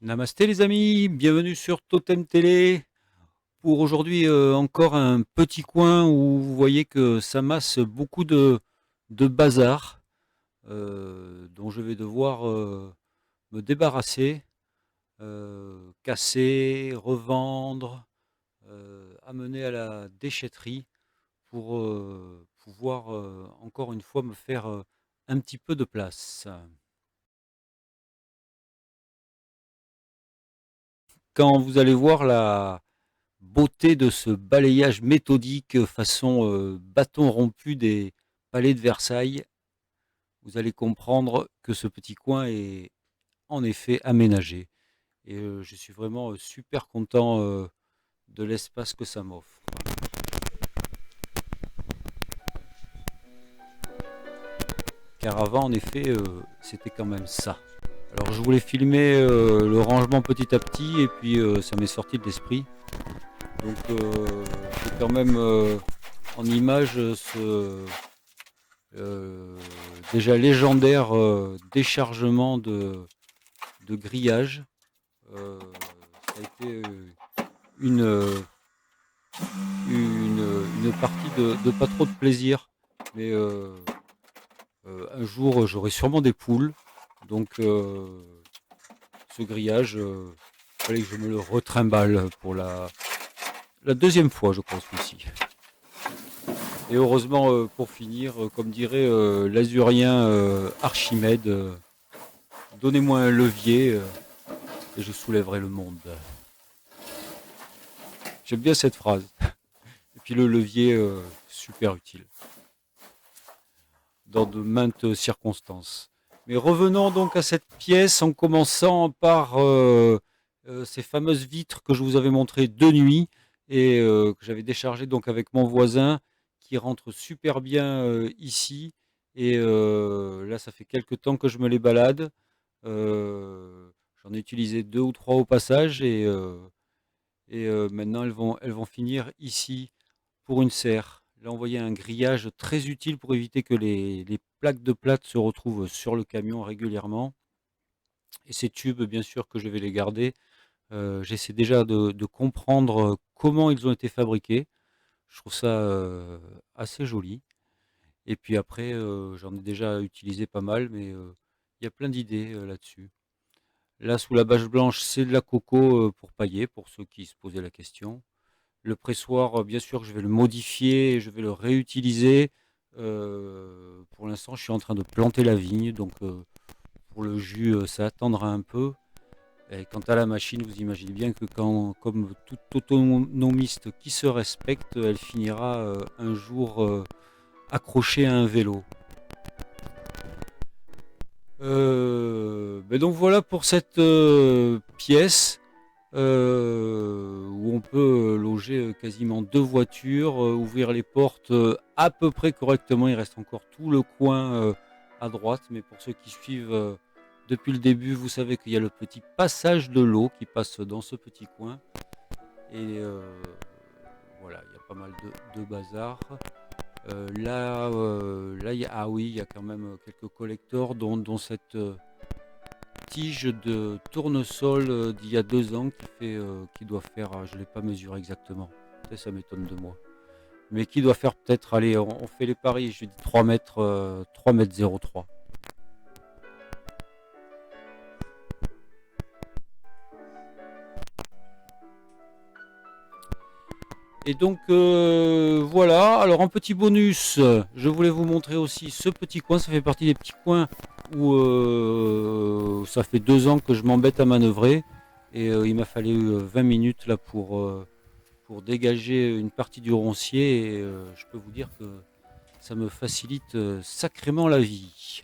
Namasté les amis, bienvenue sur Totem Télé. Pour aujourd'hui encore un petit coin où vous voyez que ça masse beaucoup de bazar dont je vais devoir me débarrasser, casser, revendre, amener à la déchetterie pour pouvoir encore une fois me faire un petit peu de place. Quand vous allez voir la beauté de ce balayage méthodique façon bâton rompu des palais de Versailles, vous allez comprendre que ce petit coin est en effet aménagé. Et je suis vraiment super content de l'espace que ça m'offre. Car avant, en effet, c'était quand même ça. Alors je voulais filmer le rangement petit à petit et puis ça m'est sorti de l'esprit. Donc j'ai quand même en image Euh, déjà légendaire déchargement de grillage. Ça a été une, euh, une partie de pas trop de plaisir. Mais un jour, j'aurai sûrement des poules. Donc ce grillage, il fallait que je me le retrimballe pour la deuxième fois, je crois, celui-ci. Et heureusement, pour finir, comme dirait l'azurien Archimède, donnez-moi un levier et je soulèverai le monde. J'aime bien cette phrase. Et puis le levier, super utile dans de maintes circonstances. Mais revenons donc à cette pièce en commençant par ces fameuses vitres que je vous avais montrées de nuit et que j'avais déchargées donc avec mon voisin qui rentre super bien ici. Et là, ça fait quelques temps que je me les balade. J'en ai utilisé deux ou trois au passage et maintenant elles vont finir ici pour une serre. Là, on voyait un grillage très utile pour éviter que les plaques de plâtre se retrouvent sur le camion régulièrement. Et ces tubes, bien sûr que je vais les garder. J'essaie déjà de comprendre comment ils ont été fabriqués. Je trouve ça assez joli. Et puis après, j'en ai déjà utilisé pas mal, mais il y a plein d'idées là-dessus. Là, sous la bâche blanche, c'est de la coco pour pailler, pour ceux qui se posaient la question. Le pressoir, bien sûr, je vais le modifier et je vais le réutiliser. Pour l'instant, je suis en train de planter la vigne, donc pour le jus, ça attendra un peu. Et quant à la machine, vous imaginez bien que comme tout autonomiste qui se respecte, elle finira un jour accrochée à un vélo. Ben donc voilà pour cette pièce. Où on peut loger quasiment deux voitures, ouvrir les portes à peu près correctement. Il reste encore tout le coin à droite, mais pour ceux qui suivent depuis le début, vous savez qu'il y a le petit passage de l'eau qui passe dans ce petit coin. Et voilà, il y a pas mal de bazar. Là ah oui, il y a quand même quelques collecteurs, dont cette tige de tournesol d'il y a 2 ans qui doit faire, je ne l'ai pas mesuré exactement, ça m'étonne de moi, mais qui doit faire peut-être, allez, on fait les paris, je dis 3 mètres, 3 mètres 03. Et donc voilà, alors en petit bonus, je voulais vous montrer aussi ce petit coin, ça fait partie des petits coins où ça fait 2 ans que je m'embête à manœuvrer, et il m'a fallu 20 minutes là pour dégager une partie du roncier et je peux vous dire que ça me facilite sacrément la vie.